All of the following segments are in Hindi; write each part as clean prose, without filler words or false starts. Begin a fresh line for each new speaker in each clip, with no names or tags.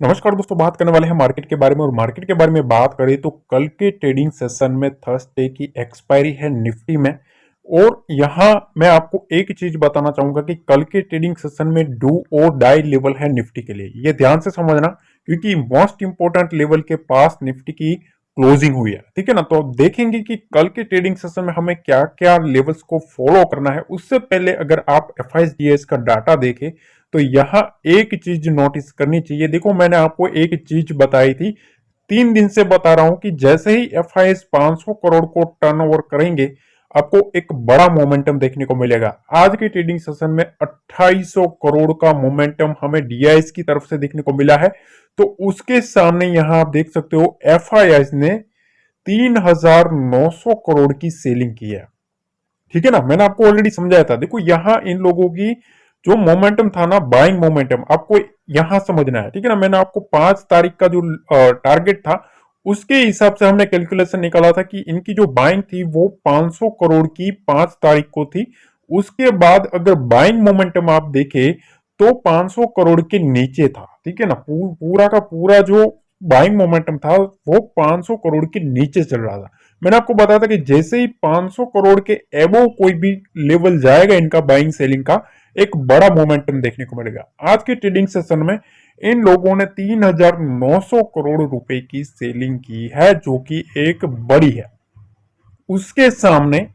नमस्कार दोस्तों, बात करने वाले हैं मार्केट के बारे में। और मार्केट के बारे में बात करें तो कल के ट्रेडिंग सेशन में थर्सडे की एक्सपायरी है निफ्टी में। और यहां मैं आपको एक चीज बताना चाहूंगा कि कल के ट्रेडिंग सेशन में डू और डाई लेवल है निफ्टी के लिए। ये ध्यान से समझना, क्योंकि मोस्ट इंपोर्टेंट लेवल के पास निफ्टी की क्लोजिंग हुई है। ठीक है ना। तो अब देखेंगे कि कल के ट्रेडिंग सेशन में हमें क्या क्या लेवल्स को फॉलो करना है। उससे पहले अगर आप एफआईएस का डाटा देखें तो यहां एक चीज नोटिस करनी चाहिए। देखो, मैंने आपको एक चीज बताई थी, 3 दिन से बता रहा हूं कि जैसे ही एफआईएस 500 करोड़ को टर्नओवर करेंगे, आपको एक बड़ा मोमेंटम देखने को मिलेगा। आज के ट्रेडिंग सेशन में 2800 करोड़ का मोमेंटम हमें डीआईएस की तरफ से देखने को मिला है। तो उसके सामने यहां आप देख सकते हो एफआईएस ने 3900 करोड़ की सेलिंग की है। ठीक है ना। मैंने आपको ऑलरेडी समझाया था। देखो, यहां इन लोगों की जो मोमेंटम था ना, बाइंग मोमेंटम, आपको यहां समझना है। ठीक है ना। मैंने आपको 5 तारीख का जो टारगेट था, उसके हिसाब से हमने कैलकुलेशन निकाला था कि इनकी जो बाइंग थी वो 500 करोड़ की 5 तारीख को थी। उसके बाद अगर बाइंग मोमेंटम आप देखें तो 500 करोड़ के नीचे था। ठीक है ना। पूरा का पूरा जो बाइंग मोमेंटम था वो 500 करोड़ के नीचे चल रहा था। मैंने आपको बताया था कि जैसे ही 500 करोड़ के एबो कोई भी लेवल जाएगा इनका बाइंग सेलिंग का, एक बड़ा मोमेंटम देखने को मिलेगा। आज के ट्रेडिंग सेशन में इन लोगों ने 3900 करोड़ रुपए की सेलिंग की है, जो कि एक बड़ी है। उसके सामने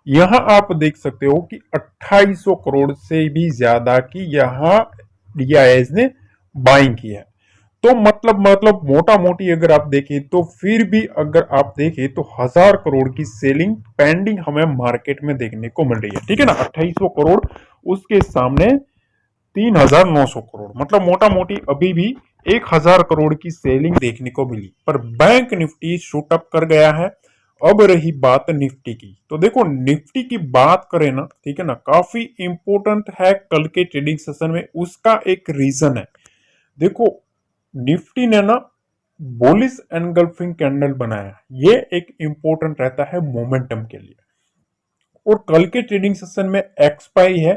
यहां आप देख सकते हो कि 2800 करोड़ से भी ज्यादा की यहां डीआईएस ने बाइंग की है। तो मतलब मोटा मोटी अगर आप देखें तो फिर भी अगर आप देखें तो 1000 करोड़ की सेलिंग पेंडिंग हमें मार्केट में देखने को मिल रही है। ठीक है ना। 2800 करोड़, उसके सामने 3900 करोड़, मतलब मोटा मोटी अभी भी 1000 करोड़ की सेलिंग देखने को मिली। पर बैंक निफ्टी शूट अप कर गया है। अब रही बात निफ्टी की, तो देखो निफ्टी की बात करें ना, ठीक है ना, काफी इंपोर्टेंट है कल के ट्रेडिंग सेशन में। उसका एक रीजन है। देखो, निफ्टी ने ना बुलिश एनगल्फिंग कैंडल बनाया, ये एक इंपॉर्टेंट रहता है मोमेंटम के लिए। और कल के ट्रेडिंग सेशन में एक्सपायरी है।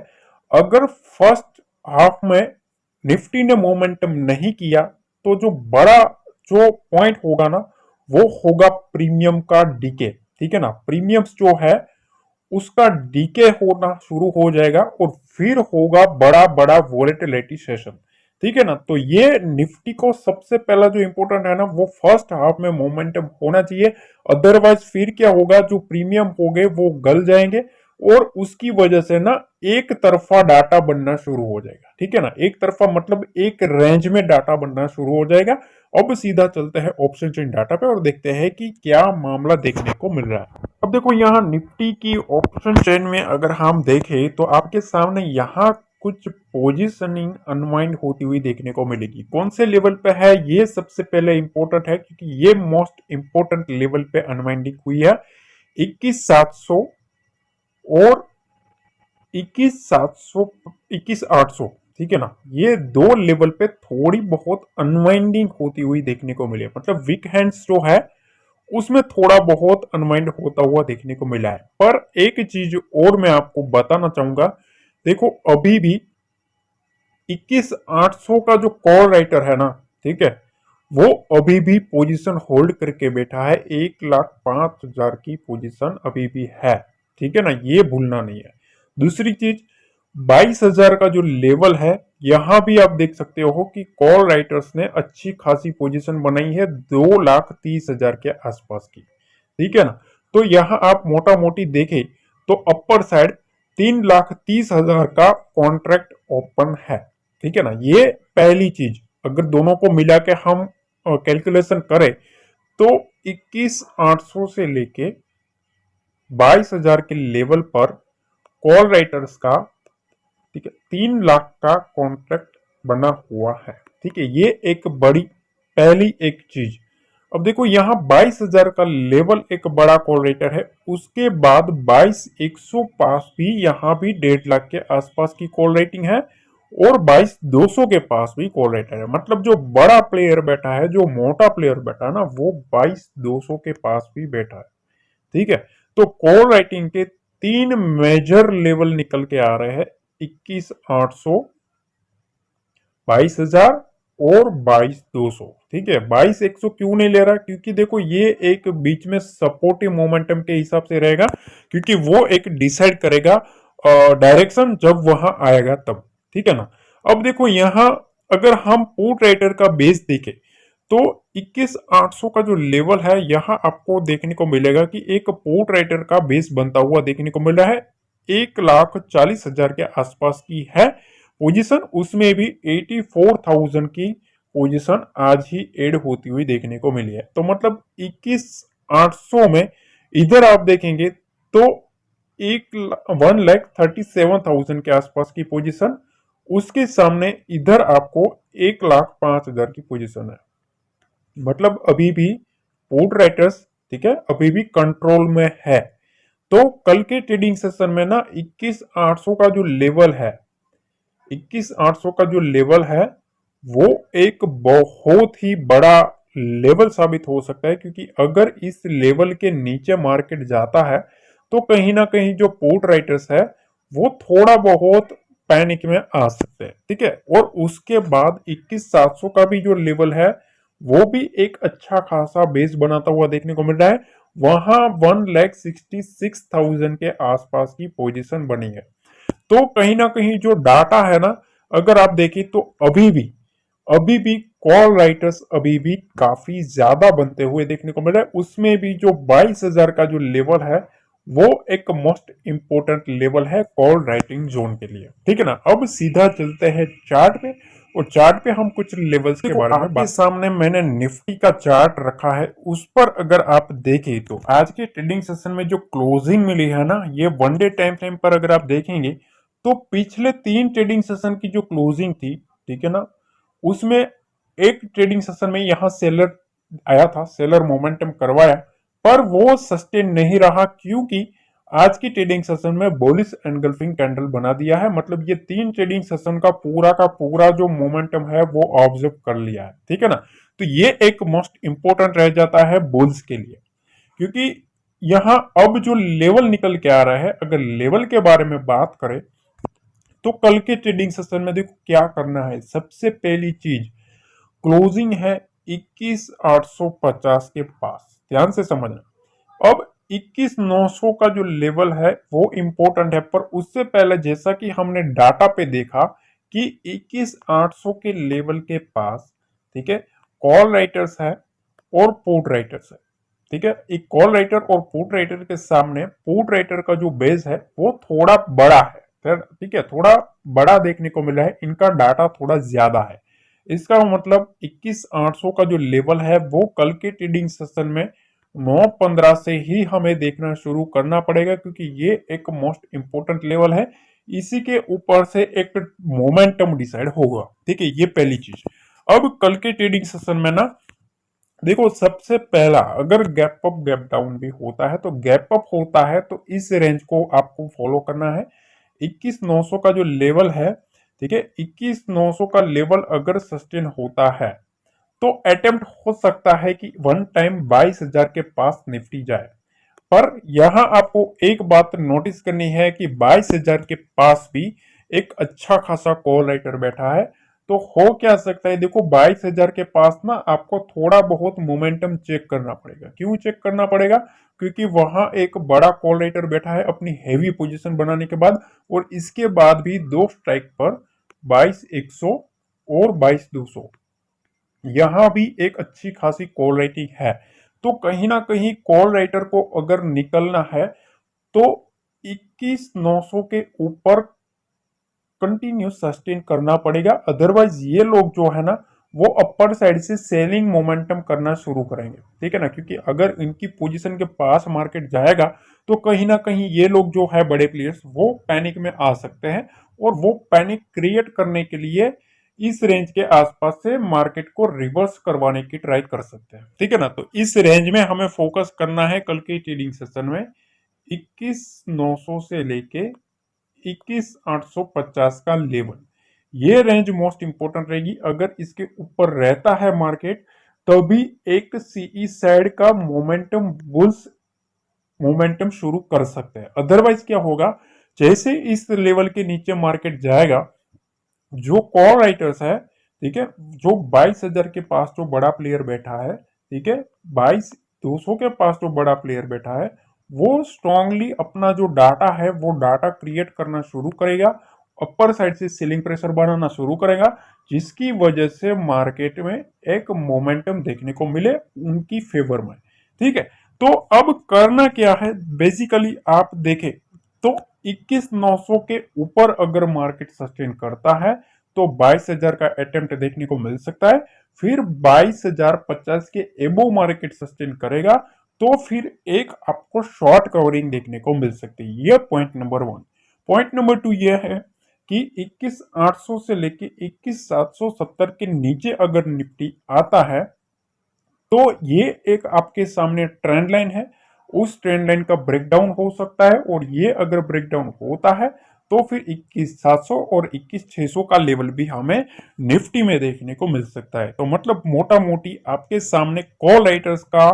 अगर फर्स्ट हाफ में निफ्टी ने मोमेंटम नहीं किया तो जो बड़ा जो पॉइंट होगा ना, वो होगा प्रीमियम का डीके। ठीक है ना। प्रीमियम्स जो है उसका डीके होना शुरू हो जाएगा और फिर होगा बड़ा बड़ा वोलेटिलिटी सेशन। ठीक है ना। तो ये निफ्टी को सबसे पहला जो इंपॉर्टेंट है ना, वो फर्स्ट हाफ में मोमेंटम होना चाहिए। अदरवाइज फिर क्या होगा, जो प्रीमियम हो गए वो गल जाएंगे और उसकी वजह से ना एक तरफा डाटा बनना शुरू हो जाएगा। ठीक है ना। एक तरफा मतलब एक रेंज में डाटा बनना शुरू हो जाएगा। अब सीधा चलते हैं ऑप्शन चेन डाटा पे और देखते हैं कि क्या मामला देखने को मिल रहा है। अब देखो, यहाँ निफ्टी की ऑप्शन चेन में अगर हम देखें तो आपके सामने यहाँ कुछ पोजीशनिंग अनवाइंड होती हुई देखने को मिलेगी। कौन से लेवल पे है ये सबसे पहले इंपॉर्टेंट है, क्योंकि ये मोस्ट इंपॉर्टेंट लेवल पे अनवाइंडिंग हुई है। 21700 और 21700, 21800। ठीक है ना। ये दो लेवल पे थोड़ी बहुत अनवाइंडिंग होती हुई देखने को मिली है। मतलब वीक हैंड्स जो है उसमें थोड़ा बहुत अनवाइंड होता हुआ देखने को मिला है। पर एक चीज और मैं आपको बताना चाहूंगा। देखो, अभी भी 21800 का जो कॉल राइटर है ना, ठीक है, वो अभी भी पोजीशन होल्ड करके बैठा है। 1,05,000 की पोजीशन अभी भी है। ठीक है ना। ये भूलना नहीं है। दूसरी चीज, 22,000 का जो लेवल है, यहां भी आप देख सकते हो कि कॉल राइटर्स ने अच्छी खासी पोजीशन बनाई है 2,30,000 के आसपास की। ठीक है ना। तो यहां आप मोटा मोटी देखें तो अपर साइड 3,30,000 का कॉन्ट्रैक्ट ओपन है। ठीक है ना। ये पहली चीज, अगर दोनों को मिला के हम कैलकुलेशन करें तो 21,800 से लेके 22,000 के लेवल पर कॉल राइटर्स का, ठीक है, 3 लाख का कॉन्ट्रैक्ट बना हुआ है। ठीक है। ये एक बड़ी पहली एक चीज। अब देखो, यहाँ 22,000 का लेवल एक बड़ा कॉल रेटर है। उसके बाद 22,100 पास भी, यहाँ भी 1.5 लाख के आसपास की कॉल रेटिंग है। और 22,200 के पास भी कॉल रेटर है। मतलब जो बड़ा प्लेयर बैठा है, जो मोटा प्लेयर बैठा है ना, वो 22,200 के पास भी बैठा है। ठीक है। तो कॉल राइटिंग के 3 मेजर लेवल निकल के आ रहे हैं: 21,800, 22,000 और 22,200। ठीक है, 22,100 क्यों नहीं ले रहा? क्योंकि देखो ये एक बीच में सपोर्टिव मोमेंटम के हिसाब से रहेगा, क्योंकि वो एक डिसाइड करेगा डायरेक्शन जब वहां आएगा तब। ठीक है ना। अब देखो यहां अगर हम पुट राइटर का बेस देखें तो 21,800 का जो लेवल है यहां आपको देखने को मिलेगा कि एक पुट राइटर का बेस बनता हुआ देखने को मिल रहा है। 1,40,000 के आसपास की है पोजीशन, उसमें भी 84,000 की पोजीशन आज ही ऐड होती हुई देखने को मिली है। तो मतलब 21,800 में इधर आप देखेंगे तो 1,37,000 के आसपास की पोजीशन, उसके सामने इधर आपको 1,05,000 की पोजीशन है। मतलब अभी भी पुट राइटर्स, ठीक है, अभी भी कंट्रोल में है। तो कल के ट्रेडिंग सेशन में ना 21,800 का जो लेवल है, 21,800 का जो लेवल है वो एक बहुत ही बड़ा लेवल साबित हो सकता है, क्योंकि अगर इस लेवल के नीचे मार्केट जाता है तो कहीं ना कहीं जो पुट राइटर्स है वो थोड़ा बहुत पैनिक में आ सकते हैं। ठीक है, और उसके बाद 21,700 का भी जो लेवल है वो भी एक अच्छा खासा बेस बनाता हुआ देखने को मिल रहा है। वहां 1,66,000 के आसपास की पोजीशन बनी है। तो कहीं ना कहीं जो डाटा है ना, अगर आप देखें तो अभी भी कॉल राइटर्स अभी भी काफी ज्यादा बनते हुए देखने को मिल रहा है। उसमें भी जो 22,000 का जो लेवल है वो एक मोस्ट इंपोर्टेंट लेवल है कॉल राइटिंग जोन के लिए। ठीक है ना। अब सीधा चलते हैं चार्ट पे, और चार्ट पे हम कुछ लेवल्स के बारे में आपके सामने मैंने निफ्टी का चार्ट रखा है। उस पर अगर आप देखें तो आज के ट्रेडिंग सेशन में जो क्लोजिंग मिली है ना, ये वन डे टाइम फ्रेम पर अगर आप देखेंगे तो पिछले 3 ट्रेडिंग सेशन की जो क्लोजिंग थी, ठीक है ना, उसमें एक ट्रेडिंग सेशन में यहां सेलर आया था, सेलर मोमेंटम करवाया, पर वो सस्टेन नहीं रहा, क्योंकि आज की ट्रेडिंग सेशन में बुलिश एनगल्फिंग कैंडल बना दिया है। मतलब ये 3 ट्रेडिंग सेशन का पूरा जो मोमेंटम है वो ऑब्जर्व कर लिया है। ठीक है ना। तो ये एक मोस्ट इंपोर्टेंट रह जाता है बुल्स के लिए, क्योंकि यहां अब जो लेवल निकल के आ रहा है, अगर लेवल के बारे में बात करें तो कल के ट्रेडिंग सेशन में देखो क्या करना है। सबसे पहली चीज, क्लोजिंग है 21,850 के पास, ध्यान से समझना। अब 21,900 का जो लेवल है वो इंपॉर्टेंट है, पर उससे पहले जैसा कि हमने डाटा पे देखा कि 21,800 के लेवल के पास, ठीक है, कॉल राइटर्स है और पुट राइटर्स है। ठीक है, एक कॉल राइटर और पुट राइटर के सामने पुट राइटर का जो बेस है वो थोड़ा बड़ा है। ठीक है, थोड़ा बड़ा देखने को मिला है, इनका डाटा थोड़ा ज्यादा है। इसका मतलब 21,800 का जो लेवल है वो कल के ट्रेडिंग सेशन में 9:15 से ही हमें देखना शुरू करना पड़ेगा, क्योंकि ये एक मोस्ट इंपोर्टेंट लेवल है। इसी के ऊपर से एक मोमेंटम डिसाइड होगा। ठीक है, ये पहली चीज। अब कल के ट्रेडिंग सेशन में ना देखो, सबसे पहला अगर गैप अप गैप डाउन भी होता है तो गैप अप होता है तो इस रेंज को आपको फॉलो करना है। 21,900 का जो लेवल है, ठीक है, 21,900 का लेवल अगर सस्टेन होता है तो अटेम्प्ट हो सकता है कि वन टाइम 22,000 के पास निफ्टी जाए। पर यहां आपको एक बात नोटिस करनी है कि 22,000 के पास भी एक अच्छा खासा कॉल राइटर बैठा है। तो हो क्या सकता है, देखो 22,000 के पास ना आपको थोड़ा बहुत मोमेंटम चेक करना पड़ेगा। क्यों चेक करना पड़ेगा? क्योंकि वहां एक बड़ा कॉल राइटर बैठा है अपनी हैवी पोजीशन बनाने के बाद, और इसके बाद भी दो स्ट्राइक पर 22,100 और 22,200, यहां भी एक अच्छी खासी कॉल राइटिंग है। तो कहीं ना कहीं कॉल राइटर को अगर निकलना है तो 21,900 के ऊपर कंटिन्यू सस्टेन करना पड़ेगा। अदरवाइज ये लोग जो है ना वो अपर साइड से सेलिंग मोमेंटम करना शुरू करेंगे। ठीक है ना, क्योंकि अगर इनकी पोजीशन के पास मार्केट जाएगा तो कहीं ना कहीं ये लोग जो है बड़े प्लेयर्स वो पैनिक में आ सकते हैं, और वो पैनिक क्रिएट करने के लिए इस रेंज के आसपास से मार्केट को रिवर्स करवाने की ट्राई कर सकते हैं। ठीक है ना, तो इस रेंज में हमें फोकस करना है कल के ट्रेडिंग सेशन में। 21,900 से लेके 21,850 का लेवल, ये रेंज मोस्ट इंपोर्टेंट रहेगी। अगर इसके ऊपर रहता है मार्केट तभी एक सीई साइड का मोमेंटम बुल्स मोमेंटम शुरू कर सकते हैं। अदरवाइज क्या होगा, जैसे इस लेवल के नीचे मार्केट जाएगा, जो कॉल राइटर्स है ठीक है, जो 22,000 के पास जो बड़ा प्लेयर बैठा है, ठीक है, 22,200 के पास जो बड़ा प्लेयर बैठा है, वो स्ट्रांगली अपना जो डाटा है वो डाटा क्रिएट करना शुरू करेगा, अपर साइड से सेलिंग प्रेशर बनाना शुरू करेगा, जिसकी वजह से मार्केट में एक मोमेंटम देखने को मिले उनकी फेवर में। ठीक है, तो अब करना क्या है, बेसिकली आप देखें तो 21,900 के ऊपर अगर मार्केट सस्टेन करता है तो 22,000 का अटेम्प्ट देखने को मिल सकता है। फिर 22,050 के एबो मार्केट सस्टेन करेगा तो फिर एक आपको शॉर्ट कवरिंग देखने को मिल सकती है। यह पॉइंट नंबर 1। पॉइंट नंबर 2 यह है कि 21,800 से लेके 21,770 के नीचे अगर निफ्टी आता है तो ये एक आपके सामने ट्रेंड लाइन है, उस ट्रेंड लाइन का ब्रेकडाउन हो सकता है, और ये अगर ब्रेकडाउन होता है तो फिर 21,700 और 21,600 का लेवल भी हमें निफ्टी में देखने को मिल सकता है। तो मतलब मोटा मोटी आपके सामने कॉल राइटर्स का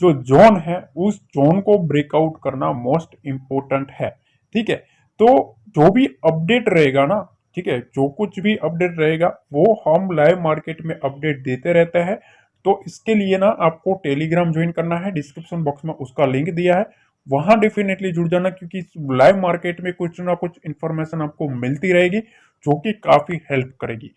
जो जोन है उस जोन को ब्रेकआउट करना मोस्ट इंपोर्टेंट है। ठीक है, तो जो भी अपडेट रहेगा ना, ठीक है, जो कुछ भी अपडेट रहेगा वो हम लाइव मार्केट में अपडेट देते रहते हैं। तो इसके लिए ना आपको टेलीग्राम ज्वाइन करना है, डिस्क्रिप्शन बॉक्स में उसका लिंक दिया है, वहां डेफिनेटली जुड़ जाना, क्योंकि लाइव मार्केट में कुछ ना कुछ इंफॉर्मेशन आपको मिलती रहेगी जो कि काफी हेल्प करेगी।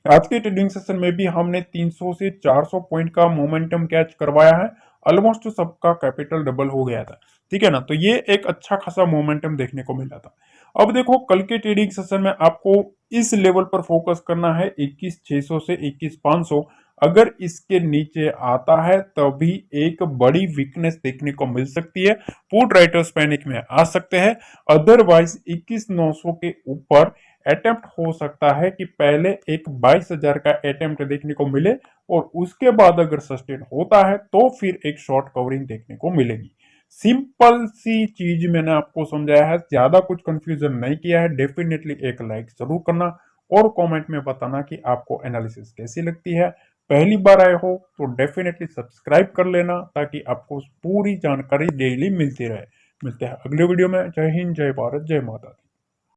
आज के ट्रेडिंग सेशन में भी हमने 300 से 400 पॉइंट का मोमेंटम कैच करवाया है, ऑलमोस्ट सबका कैपिटल डबल हो गया था। ठीक है ना, तो ये एक अच्छा खासा मोमेंटम देखने को मिला था। अब देखो कल के ट्रेडिंग सेशन में आपको इस लेवल पर फोकस करना है 21,600 से 21,500। अगर इसके नीचे आता है तभी एक बड़ी वीकनेस देखने को मिल सकती है, पुट राइटर्स पैनिक में आ सकते हैं। अदरवाइज 21,900 के ऊपर अटेम्प्ट हो सकता है कि पहले एक 22,000 का अटेम्प्ट देखने को मिले, और उसके बाद अगर सस्टेन होता है तो फिर एक शॉर्ट कवरिंग देखने को मिलेगी। सिंपल सी चीज मैंने आपको समझाया है, ज्यादा कुछ कंफ्यूजन नहीं किया है। डेफिनेटली एक लाइक जरूर करना और कमेंट में बताना कि आपको एनालिसिस कैसी लगती है। पहली बार आए हो तो डेफिनेटली सब्सक्राइब कर लेना ताकि आपको पूरी जानकारी डेली मिलती रहे। मिलते हैं अगले वीडियो में। जय हिंद, जय भारत, जय माता दी।